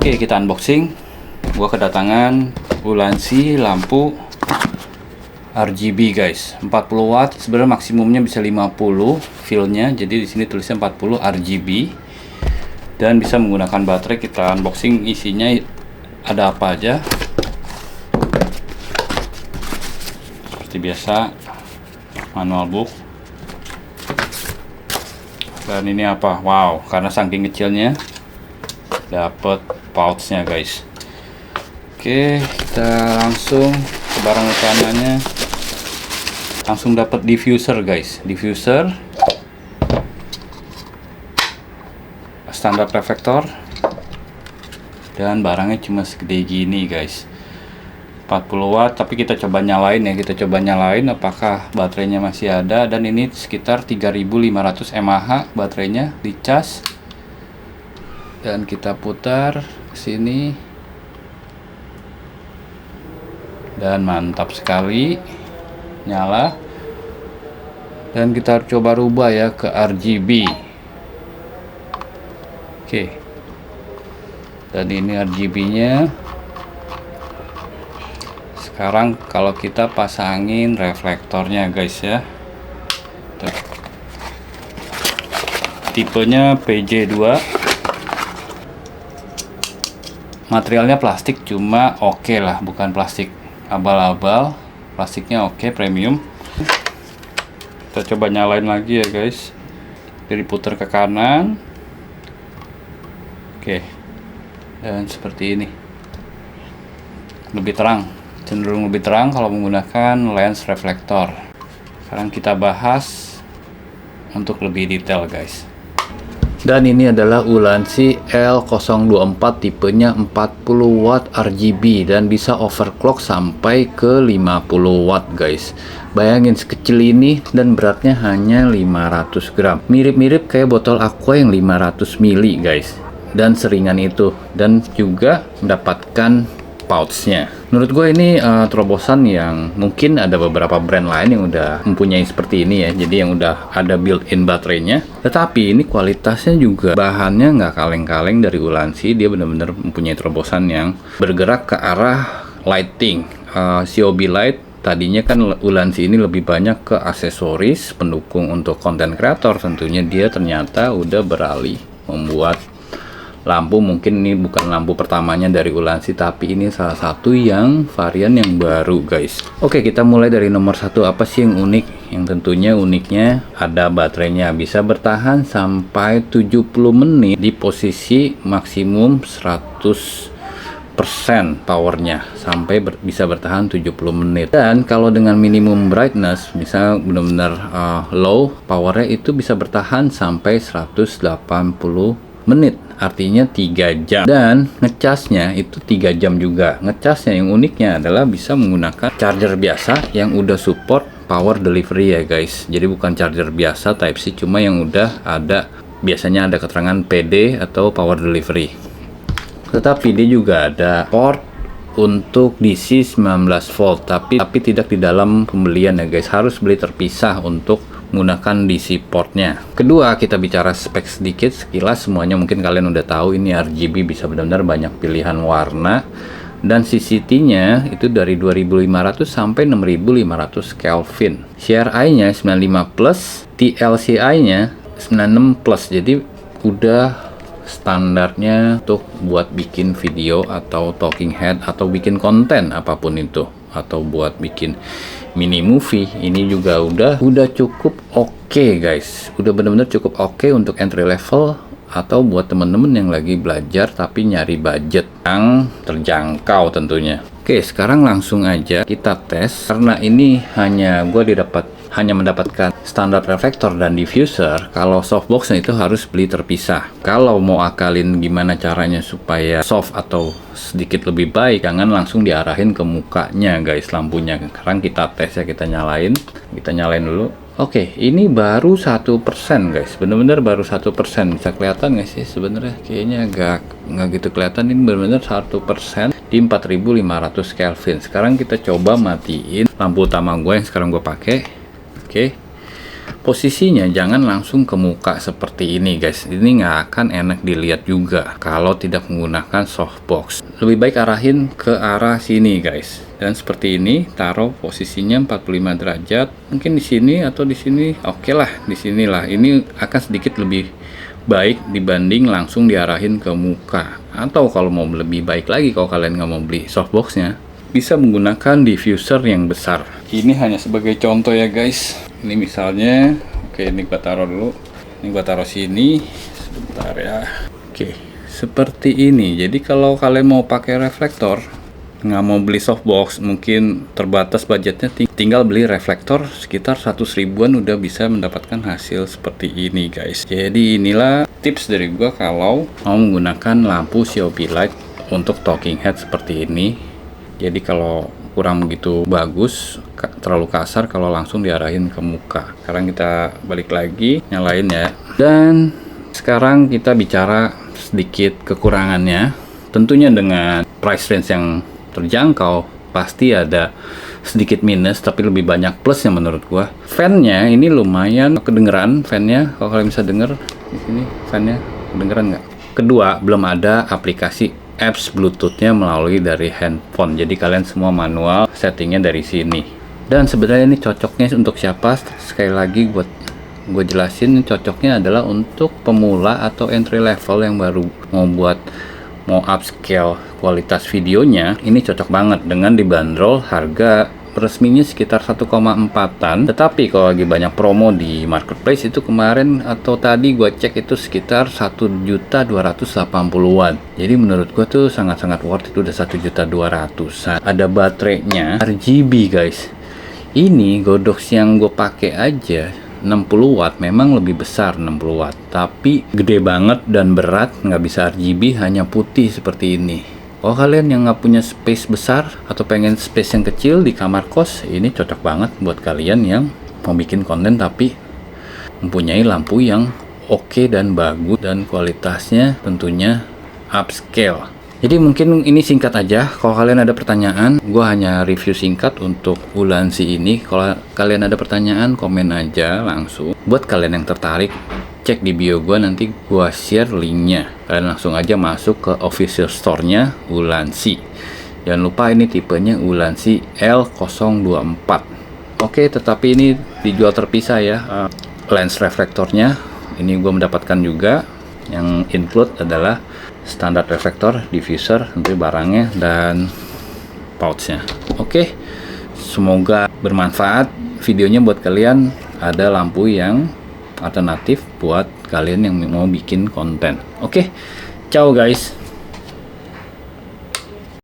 Oke, kita unboxing. Gua kedatangan Ulanzi lampu RGB guys, 40 watt. Sebenarnya maksimumnya bisa 50 feel-nya. Jadi di sini tulisnya 40 RGB dan bisa menggunakan baterai. Kita unboxing isinya ada apa aja. Seperti biasa, manual book. Dan ini apa? Wow, karena saking kecilnya dapat pouchnya guys. Oke, kita langsung ke barang utamanya. Langsung dapat diffuser guys, diffuser standar reflektor, dan barangnya cuma segede gini guys, 40 watt. Tapi kita coba nyalain ya, kita coba nyalain apakah baterainya masih ada. Dan ini sekitar 3500 mAh baterainya di cas. Dan kita putar ke sini dan mantap sekali, nyala. Dan kita coba rubah ya ke RGB. Oke, dan ini RGB nya. Sekarang kalau kita pasangin reflektornya guys ya, tuh. Tipenya PJ2. Materialnya plastik, cuma oke lah, bukan plastik abal-abal, plastiknya oke, premium. Kita coba nyalain lagi ya guys. Jadi putar ke kanan. Oke, dan seperti ini, lebih terang, cenderung lebih terang kalau menggunakan lens reflektor. Sekarang kita bahas untuk lebih detail guys. Dan ini adalah Ulanzi L024, tipenya 40 watt RGB dan bisa overclock sampai ke 50 watt guys. Bayangin sekecil ini dan beratnya hanya 500 gram. Mirip-mirip kayak botol aqua yang 500 ml guys. Dan seringan itu, dan juga mendapatkan pouchnya. Menurut gue ini terobosan yang mungkin ada beberapa brand lain yang udah mempunyai seperti ini ya. Jadi yang udah ada built-in baterainya. Tetapi ini kualitasnya juga, bahannya nggak kaleng-kaleng dari Ulanzi. Dia benar-benar mempunyai terobosan yang bergerak ke arah lighting, COB light. Tadinya kan Ulanzi ini lebih banyak ke aksesoris pendukung untuk konten kreator. Tentunya dia ternyata udah beralih membuat lampu. Mungkin ini bukan lampu pertamanya dari Ulanzi, tapi ini salah satu yang varian yang baru guys. Oke, kita mulai dari nomor satu. Apa sih yang unik? Yang tentunya uniknya ada baterainya, bisa bertahan sampai 70 menit di posisi maksimum 100% powernya, sampai bisa bertahan 70 menit. Dan kalau dengan minimum brightness, misal benar-benar low powernya, itu bisa bertahan sampai 180 menit, artinya 3 jam. Dan ngecasnya itu 3 jam juga. Ngecasnya yang uniknya adalah bisa menggunakan charger biasa yang udah support power delivery ya guys. Jadi bukan charger biasa Type C, cuma yang udah ada, biasanya ada keterangan PD atau power delivery. Tetapi dia juga ada port untuk DC 19 volt, tapi tidak di dalam pembelian ya guys. Harus beli terpisah untuk menggunakan DC portnya. Kedua, kita bicara spek sedikit sekilas. Semuanya mungkin kalian udah tahu, ini RGB, bisa benar-benar banyak pilihan warna. Dan CCT-nya itu dari 2500 sampai 6500 Kelvin. CRI-nya 95 plus, TLCI-nya 96 plus. Jadi udah standarnya untuk buat bikin video atau talking head atau bikin konten apapun itu, atau buat bikin mini movie. Ini juga udah cukup oke guys. Udah bener-bener cukup oke untuk entry level atau buat temen-temen yang lagi belajar tapi nyari budget yang terjangkau tentunya. Oke, sekarang langsung aja kita tes. Karena ini hanya mendapatkan standar reflektor dan diffuser. Kalau softboxnya itu harus beli terpisah. Kalau mau akalin gimana caranya supaya soft atau sedikit lebih baik, jangan langsung diarahin ke mukanya guys lampunya. Sekarang kita tes ya, kita nyalain dulu. Oke, ini baru 1% guys, bener-bener baru 1%. Bisa kelihatan nggak sih? Sebenarnya kayaknya nggak gitu kelihatan. Ini bener-bener 1% di 4500 Kelvin. Sekarang kita coba matiin lampu utama gue yang sekarang gue pakai. Oke, posisinya jangan langsung ke muka seperti ini guys, ini nggak akan enak dilihat juga kalau tidak menggunakan softbox. Lebih baik arahin ke arah sini guys, dan seperti ini taruh posisinya 45 derajat, mungkin di sini atau di sini. Oke lah, di sinilah, ini akan sedikit lebih baik dibanding langsung diarahin ke muka. Atau kalau mau lebih baik lagi, kalau kalian nggak mau beli softboxnya, bisa menggunakan diffuser yang besar. Ini hanya sebagai contoh ya guys. Ini misalnya, oke, ini gua taruh dulu. Ini gua taruh sini, sebentar ya. Oke, seperti ini. Jadi kalau kalian mau pakai reflektor, nggak mau beli softbox, mungkin terbatas budgetnya, tinggal beli reflektor sekitar 100 ribuan udah bisa mendapatkan hasil seperti ini guys. Jadi inilah tips dari gua kalau mau menggunakan lampu COP light untuk talking head seperti ini. Jadi kalau kurang begitu bagus, terlalu kasar kalau langsung diarahin ke muka. Sekarang kita balik lagi, nyalain ya. Dan sekarang kita bicara sedikit kekurangannya. Tentunya dengan price range yang terjangkau, pasti ada sedikit minus, tapi lebih banyak plusnya menurut gua. Fan-nya ini lumayan kedengeran, fan-nya kalau kalian bisa denger di sini, fan-nya kedengeran nggak? Kedua, belum ada aplikasi apps Bluetooth-nya melalui dari handphone. Jadi kalian semua manual settingnya dari sini. Dan sebenarnya ini cocoknya untuk siapa? Sekali lagi buat gue jelasin, cocoknya adalah untuk pemula atau entry level yang baru mau upscale kualitas videonya. Ini cocok banget dengan dibanderol harga resminya sekitar 1,4-an, tetapi kalau lagi banyak promo di marketplace itu kemarin atau tadi gua cek itu sekitar 1.280.000-an. Jadi menurut gua tuh sangat-sangat worth it, udah 1.200.000. Ada baterainya RGB guys. Ini Godox yang gue pakai aja 60 watt, memang lebih besar 60 watt, tapi gede banget dan berat, nggak bisa RGB, hanya putih seperti ini. Kalau kalian yang nggak punya space besar atau pengen space yang kecil di kamar kos, ini cocok banget buat kalian yang mau bikin konten tapi mempunyai lampu yang oke dan bagus dan kualitasnya tentunya upscale. Jadi mungkin ini singkat aja. Kalau kalian ada pertanyaan, gue hanya review singkat untuk Ulanzi ini. Kalau kalian ada pertanyaan, komen aja langsung. Buat kalian yang tertarik, cek di bio gue, nanti gue share linknya. Kalian langsung aja masuk ke official store-nya Ulanzi. Jangan lupa ini tipenya Ulanzi L024. Oke, tetapi ini dijual terpisah ya. Lens reflektornya ini gue mendapatkan juga. Yang include adalah standar reflektor, diffuser, tentu barangnya, dan pouchnya. Oke, semoga bermanfaat videonya buat kalian. Ada lampu yang alternatif buat kalian yang mau bikin konten. Oke, ciao guys.